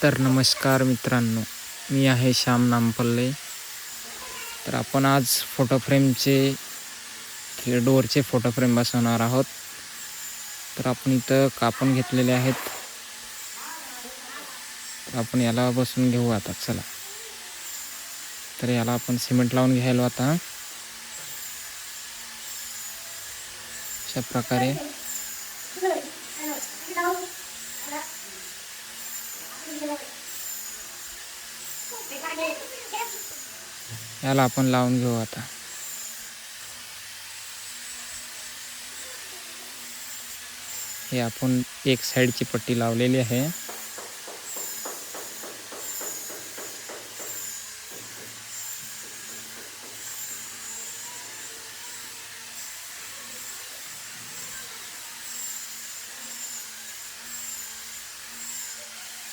तर नमस्कार मित्रांनो, मी आहे श्याम नामपल्ले. तर आपण आज डोअरचे फोटो फ्रेम बसवणार आहोत. तर आपण इथं कापून घेतलेले आहेत. तर आपण याला बसून घेऊ आता. चला, तर याला आपण सिमेंट लावून घ्यायला आता. अशा प्रकारे याला आपण लावून घेऊ आता. हे आपण एक साईडची पट्टी लावलेली आहे.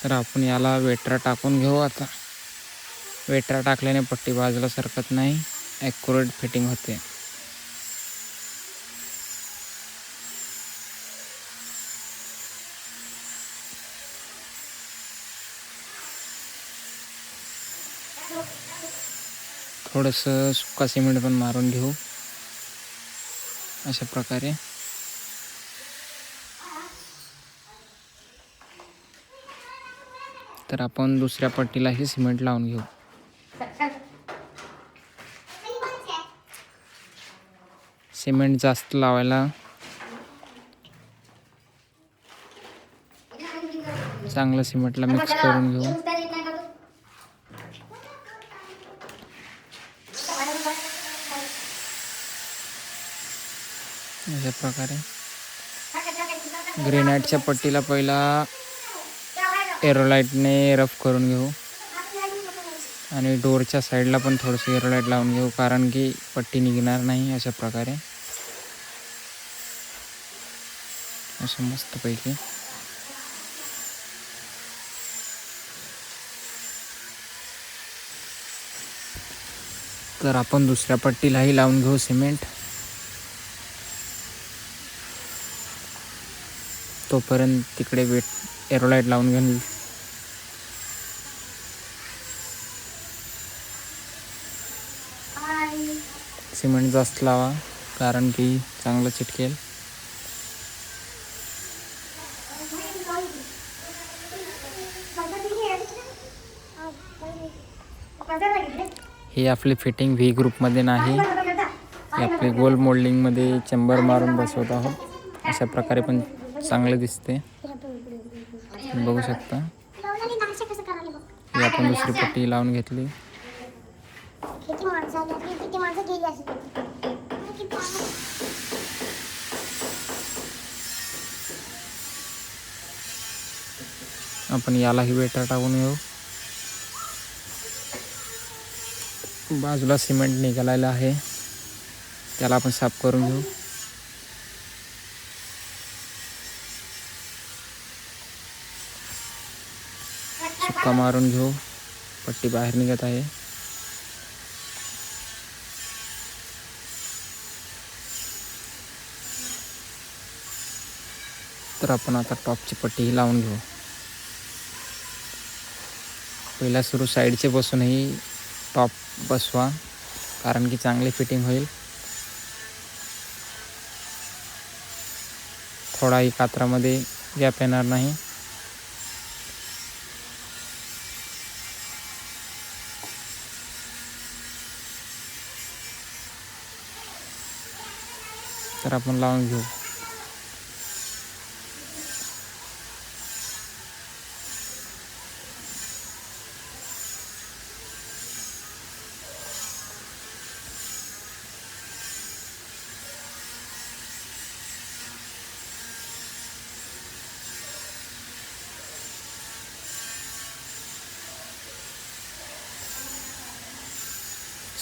तर आपण याला वेटरा टाकून घेऊ आता. वेटरा टाकल्याने पट्टी बाजूला सरकत नाही, ॲक्युरेट फिटिंग होते. थोडंसं सुक्का सिमेंट पण मारून घेऊ अशा प्रकारे. तर आपण दुसऱ्या पट्टीलाही सिमेंट लावून घेऊ. सिमेंट जास्त लावायला चांगलं सिमेंटला मिक्स करून घेऊ. अशा प्रकारे ग्रेनाइटच्या पट्टीला पहिला एरोलाइटने रफ करून घेऊ आणि डोअरच्या साईडला पण थोडंसं एरोलाइट लावून घेऊ, कारण की पट्टी निघणार नाही. अशा प्रकारे असं मस्तपैकी तर आपण दुसऱ्या पट्टीलाही लावून घेऊ सिमेंट. तोपर्यंत तिकडे एरोलाइट लावून घेऊ. सिमेंट जास्त लावा, कारण की चांगलं चिटकेल. ही आपली फिटिंग व्ही ग्रुपमध्ये नाही, ही आपली गोल मोल्डिंगमध्ये चेंबर मारून बसवत आहोत. अशा प्रकारे पण चांगले दिसते, बघू शकता. ही आपण दुसरी पट्टी लावून घेतली. आपण यालाही वेटर टाकून घेऊ. बाजूला सिमेंट निघालेलं आहे, त्याला आपण साफ करून घेऊ. सुक्का मारून घेऊ, पट्टी बाहेर निघत आहे. तर आपण आता टॉपची पट्टी लावून घेऊ. पहिला सुरू साईडचे बसूनही टॉप बसवा, कारण की चांगली फिटिंग होईल. थोडाही कात्रामध्ये गॅप येणार नाही. तर आपण लावून घेऊ.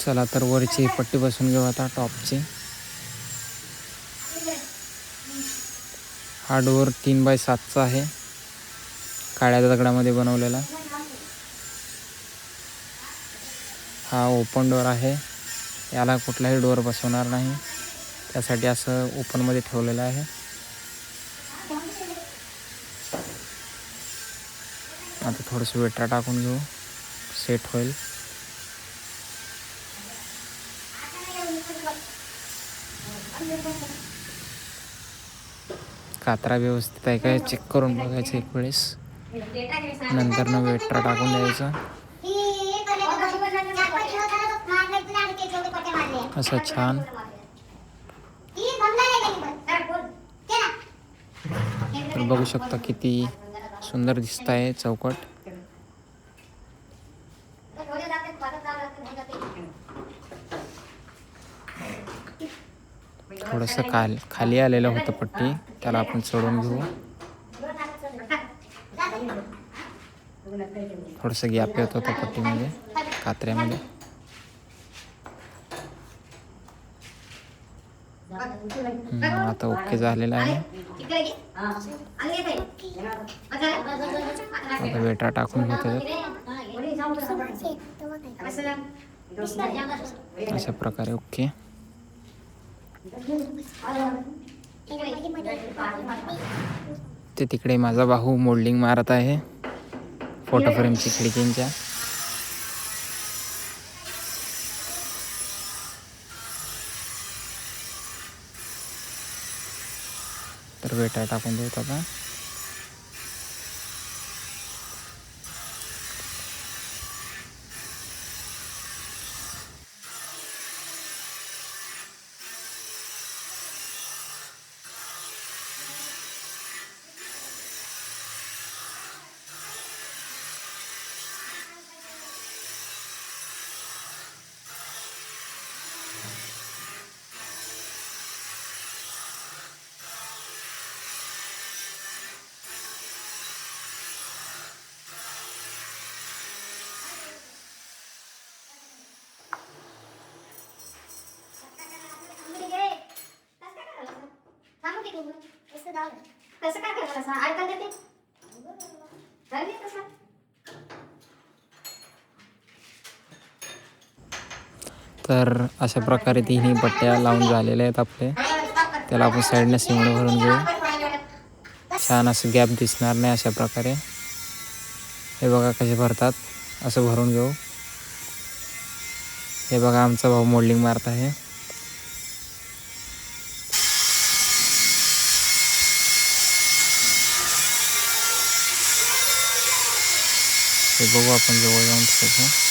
चला, तर वरची पट्टी बसून घेऊ आता टॉपची. हा डोअर 3x7 आहे, काळ्या दगडामध्ये बनवलेला. हा ओपन डोअर आहे, याला कुठलाही डोअर बसवणार नाही, त्यासाठी असं ओपनमध्ये ठेवलेलं आहे. आता थोडंसं वेटर टाकून घेऊ, सेट होईल. कात्रा व्यवस्थित आहे काय चेक करून बघायचं एक वेळेस. नंतर वेटर टाकून द्यायचं. असं छान तर बघू शकता किती सुंदर दिसत आहे चौकट. थोडंसं खाली आलेलं होतं पट्टी, त्याला आपण सोडून घेऊ. थोडंसं गॅप येत होतं पट्टीमध्ये, कात्र्यामध्ये. आता ओके झालेलं आहे. आता वेटा टाकून घेतो अशा प्रकारे. ओके. ते तिकडे माझा भाऊ मोल्डिंग मारत आहे फोटो फ्रेमची खिडकींच्या. तर वेटा टाकून देत आता. तर अशा प्रकारे तिन्ही पट्ट्या लावून झालेल्या आहेत आपले. त्याला आपण साईडने सिमेंट भरून घेऊ. छान असं गॅप दिसणार नाही अशा प्रकारे. हे बघा कसे भरतात, असं भरून घेऊ. हे बघा आमचा भाऊ मोल्डिंग मारत आहे. हे बघू आपण जवळ जाऊन थोडंसं.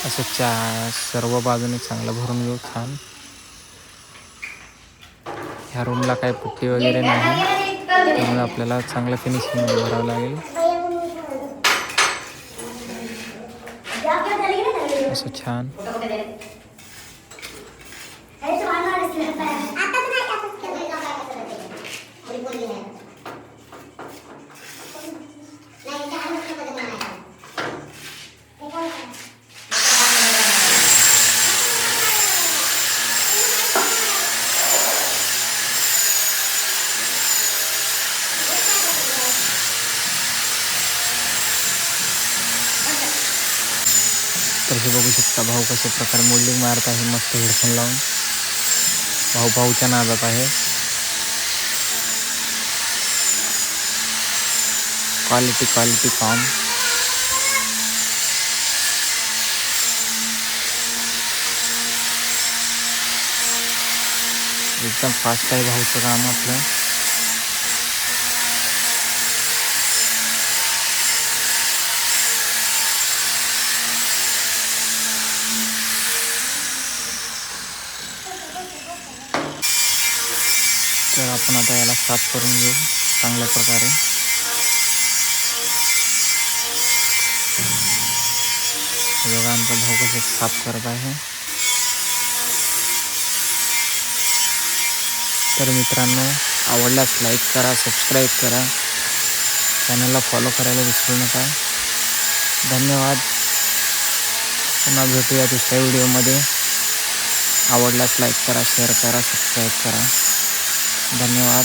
असं सर्व बाजूने चांगलं भरून घेऊ छान. ह्या रूमला काही पुट्टी वगैरे नाही, त्यामुळे आपल्याला चांगलं फिनिशिंगमध्ये भरावं लागेल. असं छान. तर हे बघू शकता भाऊ कशा प्रकारे मोल्डिंग मारत आहे मस्त हेडफोन लावून. भाऊच्या नादात आहे. क्वालिटी काम. एकदम फास्ट आहे भाऊचं काम आपलं. तर आपण आता याला साफ करून घेऊ चांगल्या प्रकारे. बघा आमचा भाऊ कसं साफ करत आहे. तर मित्रांनो, आवडल्यास लाईक करा, सबस्क्राईब करा, चॅनलला फॉलो करायला विसरू नका. धन्यवाद. पुन्हा भेटूया दुसऱ्या व्हिडिओमध्ये. आवडल्यास लाईक करा, शेअर करा, सबस्क्राईब करा. धन्यवाद.